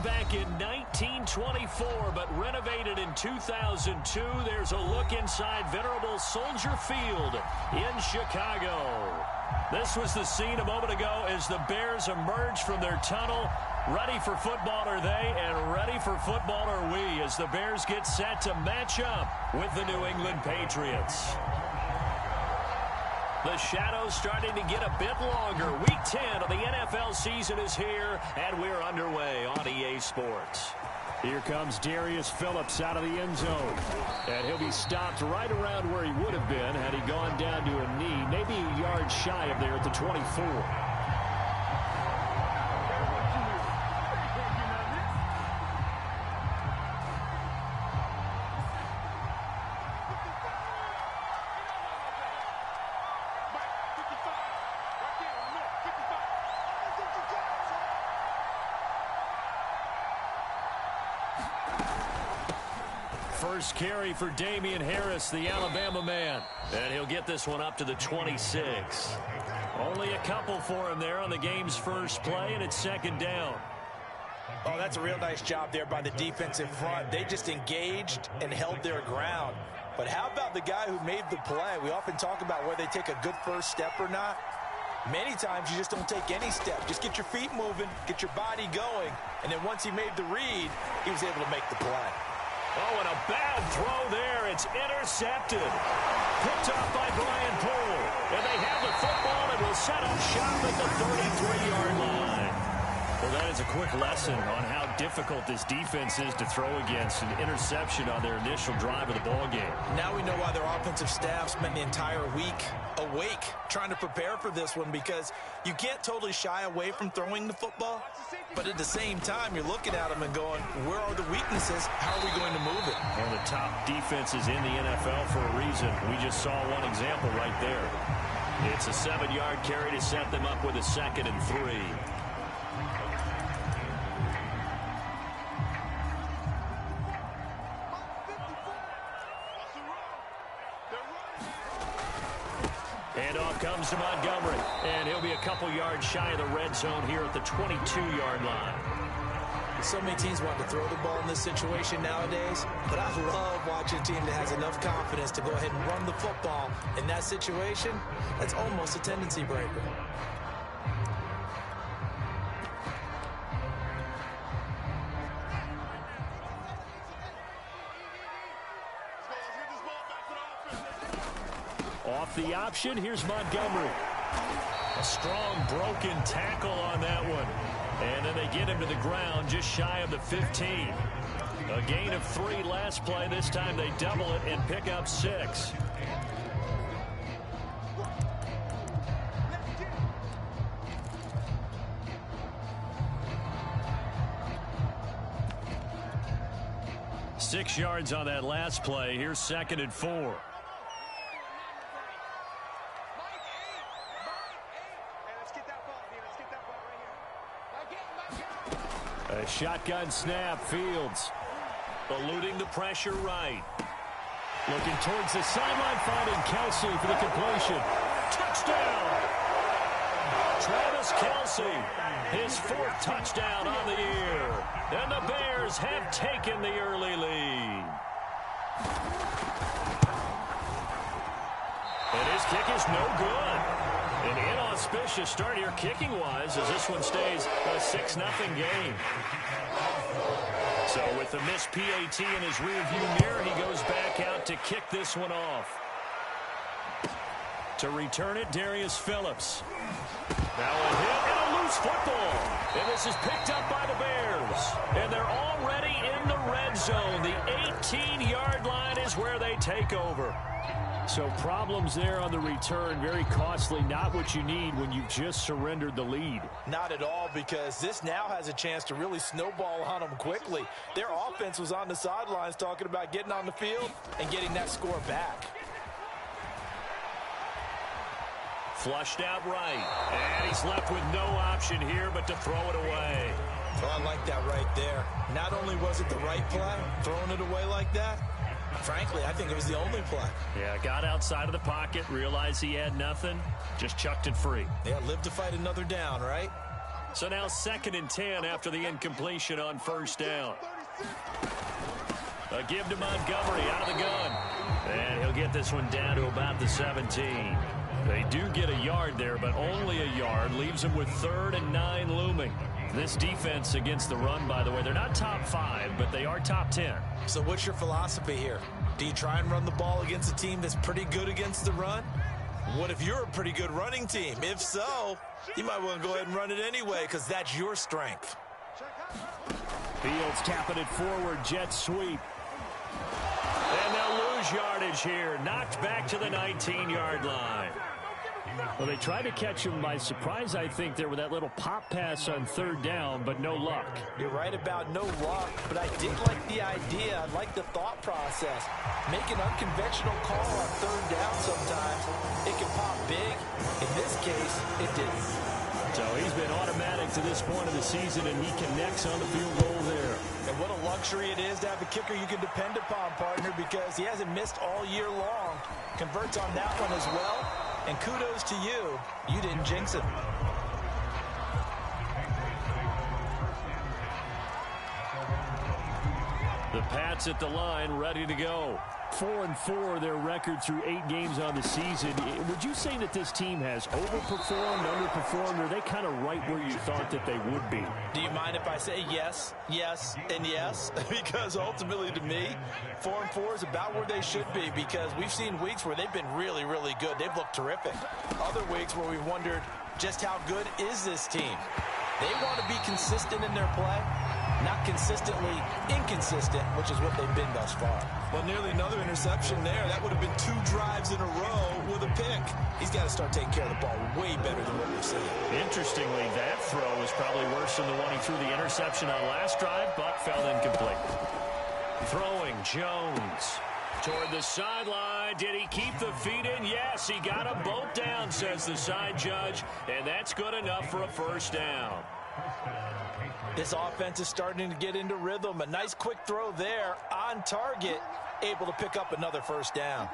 back in 1924, but renovated in 2002. There's a look inside venerable Soldier Field in Chicago. This was the scene a moment ago as the Bears emerged from their tunnel. Ready for football are they, and ready for football are we, as the Bears get set to match up with the New England Patriots. The shadows starting to get a bit longer. Week 10 of the NFL season is here, and we're underway on EA Sports. Here comes Darius Phillips out of the end zone. And he'll be stopped right around where he would have been had he gone down to a knee, maybe a yard shy of there at the 24. First carry for Damian Harris, the Alabama man. And he'll get this one up to the 26. Only a couple for him there on the game's first play, and it's second down. Oh, that's a real nice job there by the defensive front. They just engaged and held their ground. But how about the guy who made the play? We often talk about whether they take a good first step or not. Many times you just don't take any step. Just get your feet moving, get your body going, and then once he made the read, he was able to make the play. Oh, and a bad throw there. It's intercepted. Picked off by Brian Poole. And they have the football and will set up shop at the 33-yard line. Well, that is a quick lesson on how difficult this defense is to throw against. An interception on their initial drive of the ballgame. Now we know why their offensive staff spent the entire week awake trying to prepare for this one, because you can't totally shy away from throwing the football. But at the same time, you're looking at them and going, where are the weaknesses? How are we going to move it? One of the top defenses in the NFL for a reason. We just saw one example right there. It's a 7-yard carry to set them up with a 2nd and 3. Handoff comes to Montgomery, and he'll be a couple yards shy of the red zone here at the 22-yard line. So many teams want to throw the ball in this situation nowadays, but I love watching a team that has enough confidence to go ahead and run the football. In that situation, that's almost a tendency breaker. Off the option, here's Montgomery. A strong broken tackle on that one. And then they get him to the ground just shy of the 15. A gain of 3 last play. This time they double it and pick up 6. Six yards on that last play. Here's 2nd and 4. A shotgun snap, Fields. Eluding the pressure right. Looking towards the sideline, finding Kelsey for the completion. Touchdown! Travis Kelsey, his 4th touchdown on the year. And the Bears have taken the early lead. And his kick is no good. An inauspicious start here kicking-wise as this one stays a 6-0 game. So with the missed PAT in his rearview mirror, he goes back out to kick this one off. To return it, Darius Phillips. Now a hit and a loose football. And this is picked up by the Bears. And they're already in the red zone. The 18-yard line is where they take over. So problems there on the return, very costly, not what you need when you've just surrendered the lead. Not at all, because this now has a chance to really snowball on them quickly. Their offense was on the sidelines talking about getting on the field and getting that score back. Flushed out right, and he's left with no option here but to throw it away. Well, I like that right there. Not only was it the right play, throwing it away like that, frankly, I think it was the only play. Yeah, got outside of the pocket, realized he had nothing, just chucked it free. Yeah, live to fight another down, right? So now 2nd and 10 after the incompletion on first down. A give to Montgomery out of the gun. And he'll get this one down to about the 17. They do get a yard there, but only a yard. Leaves them with 3rd and 9 looming. This defense against the run, by the way, they're not top 5, but they are top 10. So what's your philosophy here? Do you try and run the ball against a team that's pretty good against the run? What if you're a pretty good running team? If so, you might want to go ahead and run it anyway because that's your strength. Fields tapping it forward, jet sweep. And they'll lose yardage here. Knocked back to the 19-yard line. Well, they tried to catch him by surprise, I think, there with that little pop pass on 3rd down, but no luck. You're right about no luck, but I did like the idea. I like the thought process. Make an unconventional call on 3rd down sometimes. It can pop big. In this case, it didn't. So he's been automatic to this point of the season, and he connects on the field goal there. And what a luxury it is to have a kicker you can depend upon, partner, because he hasn't missed all year long. Converts on that one as well. And kudos to you. You didn't jinx it. The Pats at the line, ready to go. 4-4, their record through 8 games on the season. Would you say that this team has overperformed, underperformed, or are they kind of right where you thought that they would be? Do you mind if I say yes, yes, and yes? Because ultimately to me, 4-4 is about where they should be because we've seen weeks where they've been really, really good. They've looked terrific. Other weeks where we've wondered just how good is this team? They want to be consistent in their play, not consistently inconsistent, which is what they've been thus far. Well, nearly another interception there. That would have been 2 drives in a row with a pick. He's got to start taking care of the ball way better than what we're seeing. Interestingly, that throw was probably worse than the one he threw the interception on last drive, but fell incomplete. Throwing, Jones. Toward the sideline. Did he keep the feet in? Yes, he got them both down, says the side judge, and that's good enough for a first down. This offense is starting to get into rhythm. A nice quick throw there on target, able to pick up another first down.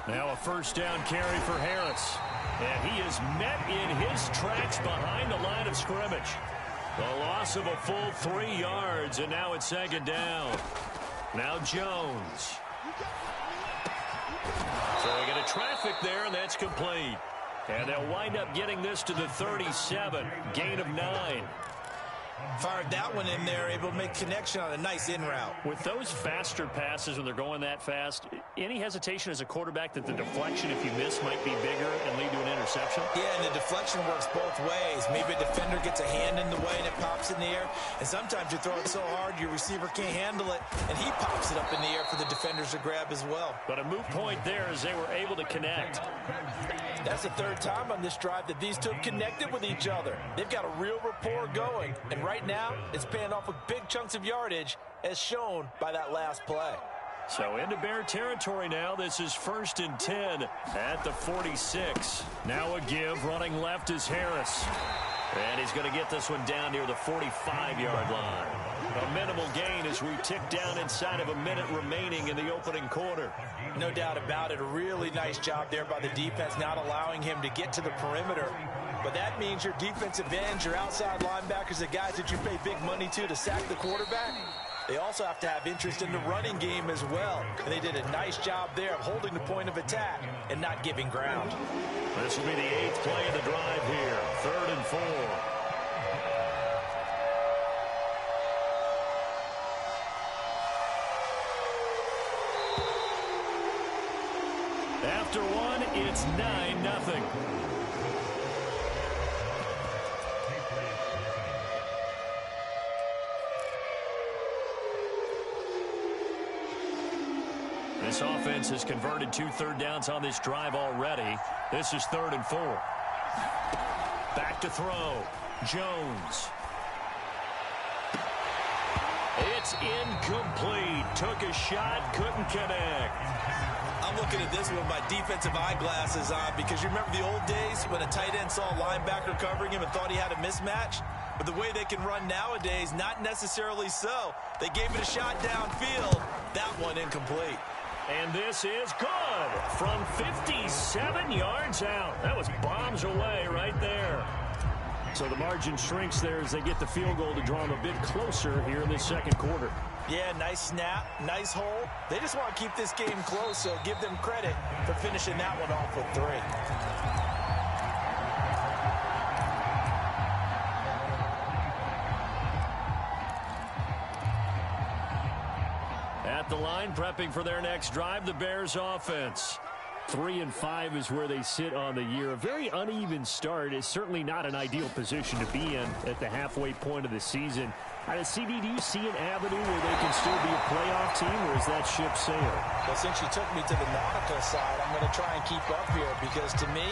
Now a first down carry for Harris. And he is met in his tracks behind the line of scrimmage. The loss of a full 3 yards, and now it's 2nd down. Now Jones. So we get a traffic there, and that's complete. And they'll wind up getting this to the 37. Gain of 9. Fired that one in there, able to make connection on a nice in route. With those faster passes when they're going that fast, any hesitation as a quarterback that the deflection, if you miss, might be bigger and lead to an interception? Yeah, and the deflection works both ways. Maybe a defender gets a hand in the way and it pops in the air. And sometimes you throw it so hard your receiver can't handle it, and he pops it up in the air for the defenders to grab as well. But a moot point there as they were able to connect. That's the 3rd time on this drive that these two have connected with each other. They've got a real rapport going. And right now, it's paying off with big chunks of yardage, as shown by that last play. So into Bear territory now. This is 1st and 10 at the 46. Now a give. Running left is Harris. And he's going to get this one down near the 45-yard line. A minimal gain as we tick down inside of a minute remaining in the opening quarter. No doubt about it. A really nice job there by the defense, not allowing him to get to the perimeter. But that means your defensive ends, your outside linebackers, the guys that you pay big money to sack the quarterback, they also have to have interest in the running game as well. And they did a nice job there of holding the point of attack and not giving ground. This will be the 8th play of the drive here. 3rd and 4. After one, it's 9-0. This offense has converted 2 third downs on this drive already. This is 3rd and 4. Back to throw. Jones. It's incomplete. Took a shot, couldn't connect. I'm looking at this with my defensive eyeglasses on because you remember the old days when a tight end saw a linebacker covering him and thought he had a mismatch? But the way they can run nowadays, not necessarily so. They gave it a shot downfield. That one incomplete. And this is good from 57 yards out. That was bombs away right there. So the margin shrinks there as they get the field goal to draw them a bit closer here in this second quarter. Yeah, nice snap, nice hole. They just want to keep this game close, so give them credit for finishing that one off with 3. At the line, prepping for their next drive, the Bears offense. 3-5 is where they sit on the year. A very uneven start is certainly not an ideal position to be in at the halfway point of the season. CD, do you see an avenue where they can still be a playoff team, or is that ship sailed? Well, since you took me to the nautical side, I'm going to try and keep up here because to me,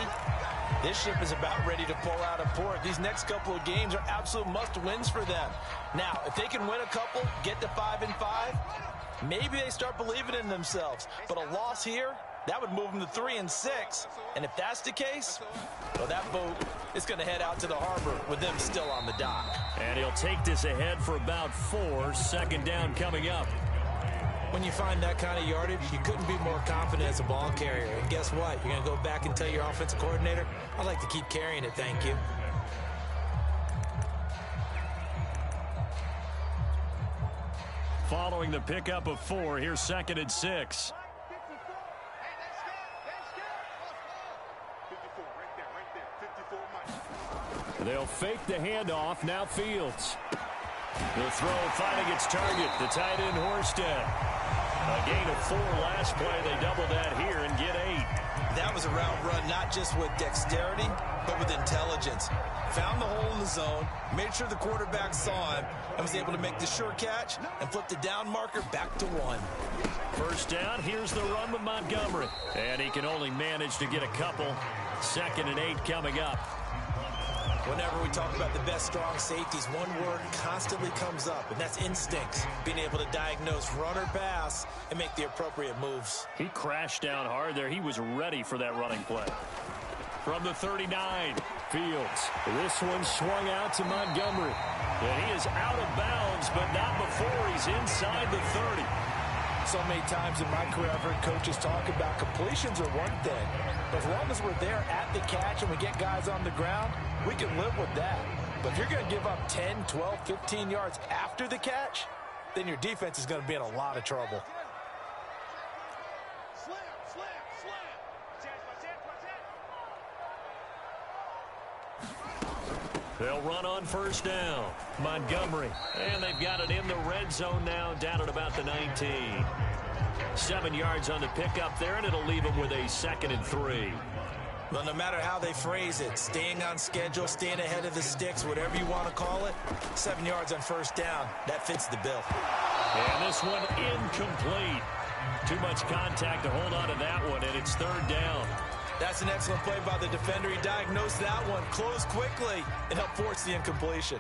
this ship is about ready to pull out of port. These next couple of games are absolute must-wins for them. Now, if they can win a couple, get to 5-5, maybe they start believing in themselves. But a loss here, that would move them to 3-6. And if that's the case, well, that boat is going to head out to the harbor with them still on the dock. And he'll take this ahead for about 4. Second down coming up. When you find that kind of yardage, you couldn't be more confident as a ball carrier. And guess what? You're going to go back and tell your offensive coordinator, I'd like to keep carrying it, thank you. Following the pickup of 4, here's 2nd and 6. They'll fake the handoff. Now Fields. The throw finding its target. The tight end Horsted. A gain of 4 last play. They double that here and get 8. That was a route run, not just with dexterity, but with intelligence. Found the hole in the zone, made sure the quarterback saw him, and was able to make the sure catch and flip the down marker back to 1. First down, here's the run with Montgomery. And he can only manage to get a couple. 2nd and 8 coming up. Whenever we talk about the best strong safeties, one word constantly comes up, and that's instincts. Being able to diagnose run or pass and make the appropriate moves. He crashed down hard there. He was ready for that running play. From the 39, Fields. This one swung out to Montgomery. And he is out of bounds, but not before he's inside the 30. So many times in my career, I've heard coaches talk about completions are one thing. But as long as we're there at the catch and we get guys on the ground, we can live with that. But if you're going to give up 10, 12, 15 yards after the catch, then your defense is going to be in a lot of trouble. They'll run on first down. Montgomery. And they've got it in the red zone now, down at about the 19. 7 yards on the pickup there, and it'll leave them with a 2nd and 3. Well, no matter how they phrase it, staying on schedule, staying ahead of the sticks, whatever you want to call it, 7 yards on first down, that fits the bill. And this one incomplete. Too much contact to hold on to that one, and it's 3rd down. That's an excellent play by the defender. He diagnosed that one, closed quickly, and helped force the incompletion.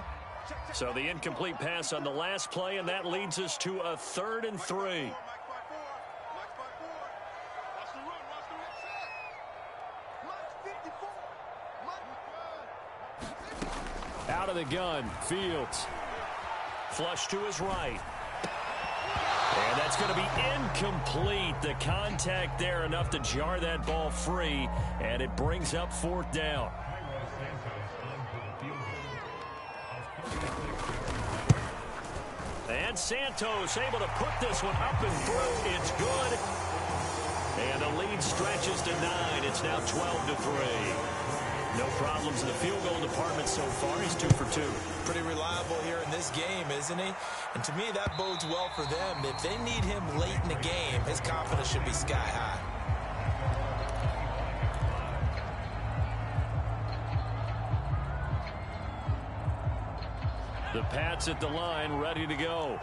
So the incomplete pass on the last play, and that leads us to a 3rd and 3. Out of the gun, Fields. Flush to his right. And that's going to be incomplete. The contact there enough to jar that ball free, and it brings up 4th down. And Santos able to put this one up and through. It's good. And the lead stretches to 9. It's now 12-3. No problems in the field goal department so far. He's 2 for 2. Pretty reliable here in this game, isn't he? And to me, that bodes well for them. If they need him late in the game, his confidence should be sky high. The Pats at the line, ready to go.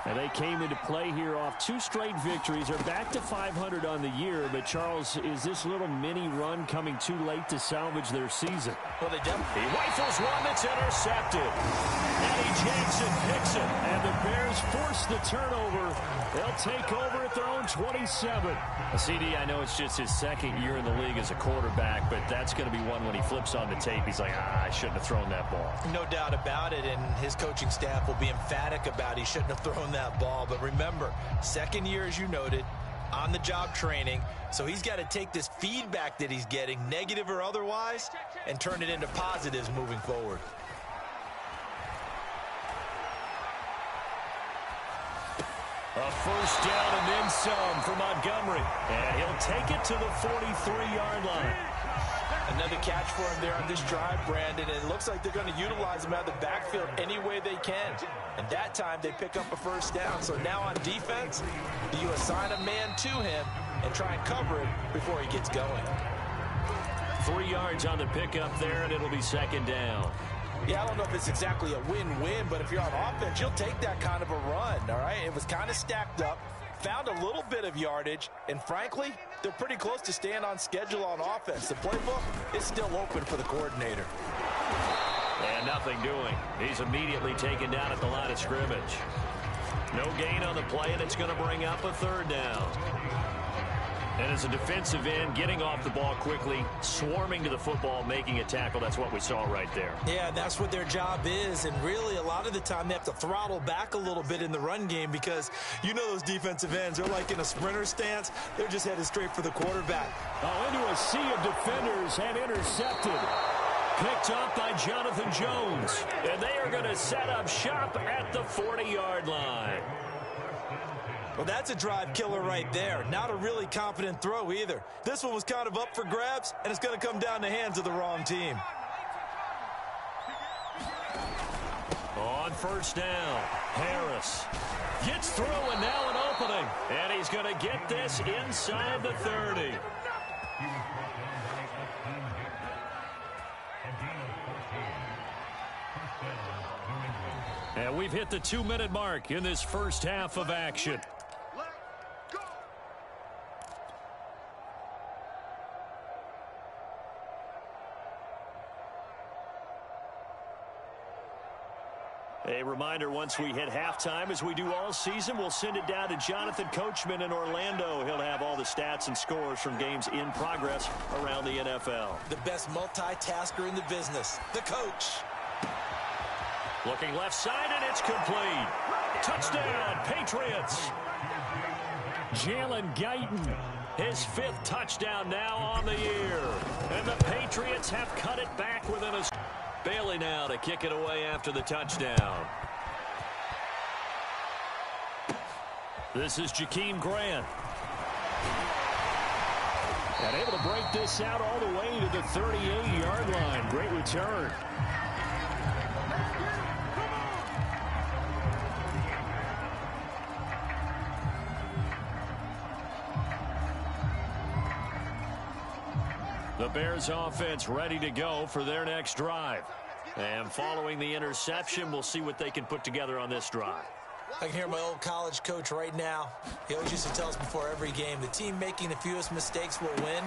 And they came into play here off 2 straight victories. They're back to 500 on the year. But, Charles, is this little mini run coming too late to salvage their season? Well, they definitely. He rifles one that's intercepted. Eddie Jackson picks it. And the Bears force the turnover. They'll take over at their own 27. CD, I know it's just his 2nd year in the league as a quarterback, but that's going to be one when he flips on the tape. He's like, I shouldn't have thrown that ball. No doubt about it, and his coaching staff will be emphatic about he shouldn't have thrown that ball. But remember, 2nd year, as you noted, on-the-job training, so he's got to take this feedback that he's getting, negative or otherwise, and turn it into positives moving forward. A first down and then some for Montgomery. And he'll take it to the 43-yard line. Another catch for him there on this drive, Brandon. And it looks like they're going to utilize him out of the backfield any way they can. And that time they pick up a first down. So now on defense, do you assign a man to him and try and cover it before he gets going? 3 yards on the pickup there, and it'll be second down. Yeah, I don't know if it's exactly a win-win, but if you're on offense, you'll take that kind of a run, all right? It was kind of stacked up, found a little bit of yardage, and frankly, they're pretty close to staying on schedule on offense. The playbook is still open for the coordinator. And nothing doing. He's immediately taken down at the line of scrimmage. No gain on the play, and it's going to bring up a third down. And as a defensive end, getting off the ball quickly, swarming to the football, making a tackle, that's what we saw right there. Yeah, that's what their job is, and really a lot of the time they have to throttle back a little bit in the run game because you know those defensive ends, they're like in a sprinter stance. They're just headed straight for the quarterback. Oh, into a sea of defenders and intercepted. Picked up by Jonathan Jones. And they are going to set up shop at the 40-yard line. Well, that's a drive killer right there. Not a really confident throw either. This one was kind of up for grabs, and it's going to come down the hands of the wrong team. On first down, Harris gets through and now an opening. And he's going to get this inside the 30. And we've hit the 2-minute mark in this first half of action. A reminder, once we hit halftime, as we do all season, we'll send it down to Jonathan Coachman in Orlando. He'll have all the stats and scores from games in progress around the NFL. The best multitasker in the business, the coach. Looking left side, and it's complete. Touchdown, Patriots. Jalen Guyton, his 5th touchdown now on the year. And the Patriots have cut it back within a... Bailey now to kick it away after the touchdown. This is Jakeem Grant. And able to break this out all the way to the 38-yard line. Great return. The Bears offense ready to go for their next drive. And following the interception, we'll see what they can put together on this drive. I can hear my old college coach right now. He always used to tell us before every game, the team making the fewest mistakes will win.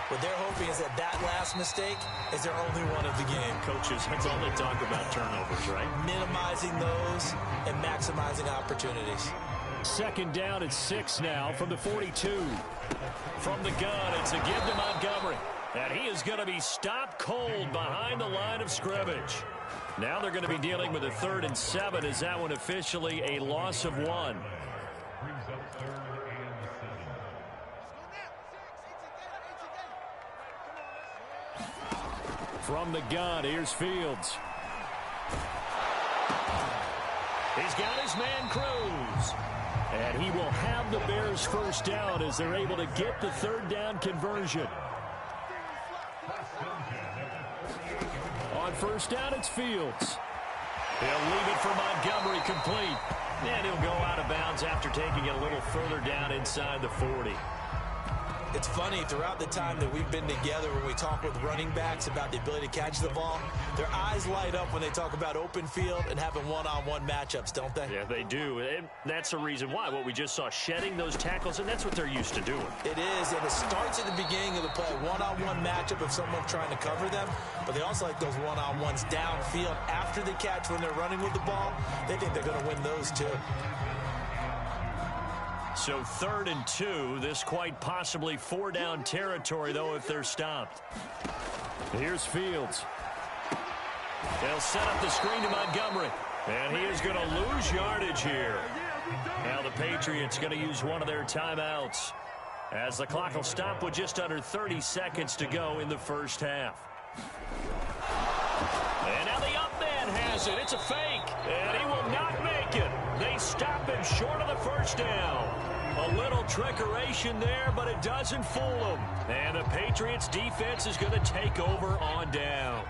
What they're hoping is that that last mistake is their only one of the game. Coaches, that's all they talk about, turnovers, right? Minimizing those and maximizing opportunities. Second down at 6 now from the 42. From the gun, it's a give to Montgomery. And he is going to be stopped cold behind the line of scrimmage. Now they're going to be dealing with a 3rd and 7. Is that one officially a loss of 1? From the gun, here's Fields. He's got his man Cruz. And he will have the Bears first down as they're able to get the 3rd down conversion. On first down, it's Fields. He'll leave it for Montgomery complete. And he'll go out of bounds after taking it a little further down inside the 40. It's funny, throughout the time that we've been together when we talk with running backs about the ability to catch the ball, their eyes light up when they talk about open field and having one-on-one matchups, don't they? Yeah, they do. And that's the reason why. What we just saw, shedding those tackles, and that's what they're used to doing. It is, and it starts at the beginning of the play, one-on-one matchup of someone trying to cover them, but they also like those one-on-ones downfield after the catch when they're running with the ball. They think they're going to win those too. So 3rd and 2, this quite possibly 4-down territory, though, if they're stopped. Here's Fields. They'll set up the screen to Montgomery. And he is going to lose yardage here. Now the Patriots going to use one of their timeouts, as the clock will stop with just under 30 seconds to go in the first half. And now the up man has it. It's a fake, and he will not make it. They stop him short of the first down. A little trickeration there, but it doesn't fool them. And the Patriots defense is going to take over on downs.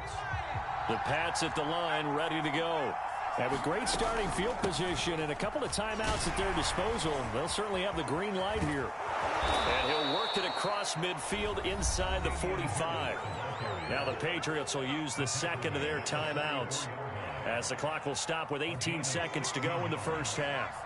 The Pats at the line ready to go. And with great starting field position and a couple of timeouts at their disposal, they'll certainly have the green light here. And he'll work it across midfield inside the 45. Now the Patriots will use the second of their timeouts, as the clock will stop with 18 seconds to go in the first half.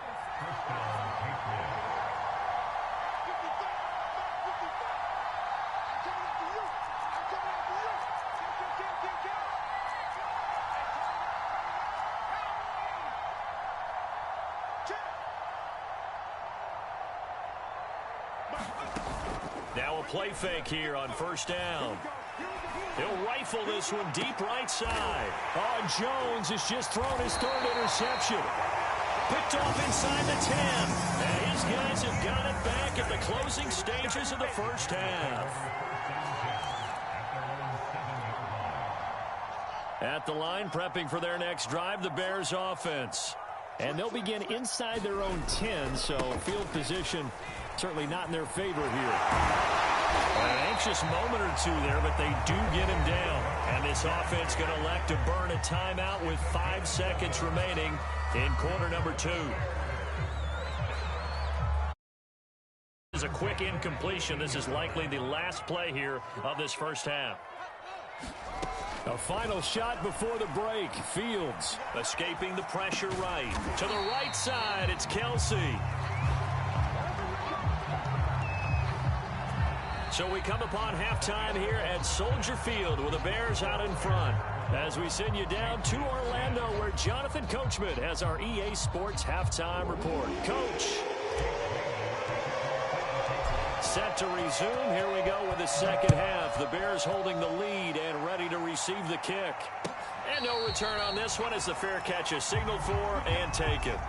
Now a play fake here on first down. He'll rifle this one deep right side. Oh, Jones has just thrown his third interception. Picked off inside the 10. And his guys have got it back at the closing stages of the first half. At the line, prepping for their next drive, the Bears offense. And they'll begin inside their own 10, so field position certainly not in their favor here. An anxious moment or two there, but they do get him down. And this offense going to elect to burn a timeout with 5 seconds remaining in quarter number 2. This is a quick incompletion. This is likely the last play here of this first half. A final shot before the break. Fields escaping the pressure right. To the right side, it's Kelsey. So we come upon halftime here at Soldier Field with the Bears out in front, as we send you down to Orlando, where Jonathan Coachman has our EA Sports halftime report. Coach. Set to resume. Here we go with the second half. The Bears holding the lead and ready to receive the kick. And no return on this one as the fair catch is signaled for and taken.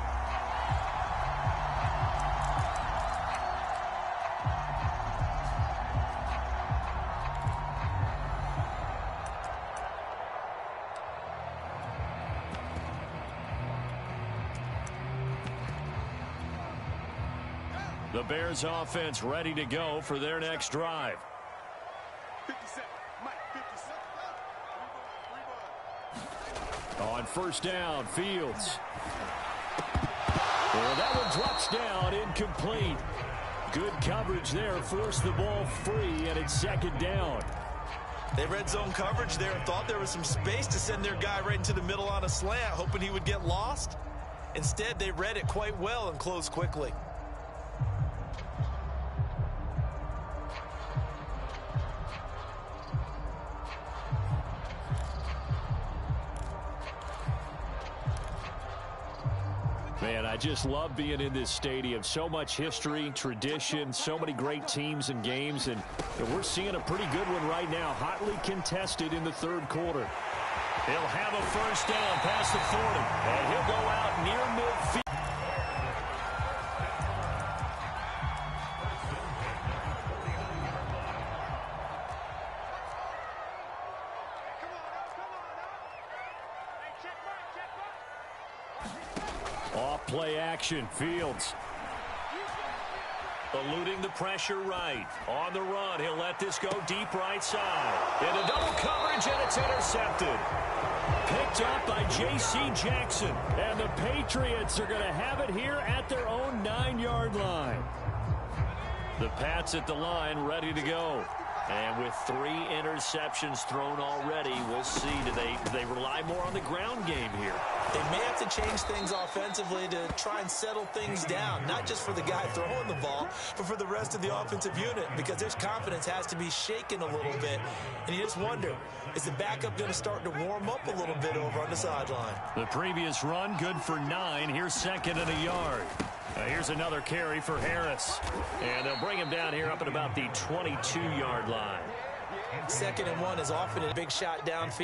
The Bears offense ready to go for their next drive. 57. Mike, 57. On first down, Fields. Well, that one drops down, incomplete. Good coverage there, forced the ball free, and it's second down. They read zone coverage there and thought there was some space to send their guy right into the middle on a slant, hoping he would get lost. Instead, they read it quite well and closed quickly. Man, I just love being in this stadium. So much history, tradition, so many great teams and games, and we're seeing a pretty good one right now, hotly contested in the third quarter. He'll have a first down past the 40, and he'll go out near midfield. Off-play action, Fields. Eluding the pressure right. On the run, he'll let this go deep right side. Into double coverage, and it's intercepted. Picked up by J.C. Jackson. And the Patriots are going to have it here at their own 9-yard line. The Pats at the line ready to go. And with 3 interceptions thrown already, we'll see. Do they rely more on the ground game here? They may have to change things offensively to try and settle things down, not just for the guy throwing the ball, but for the rest of the offensive unit, because their confidence has to be shaken a little bit. And you just wonder, is the backup going to start to warm up a little bit over on the sideline? The previous run, good for 9. Here's second and a yard. Here's another carry for Harris. And they'll bring him down here up at about the 22-yard line. 2nd and 1 is often a big shot downfield.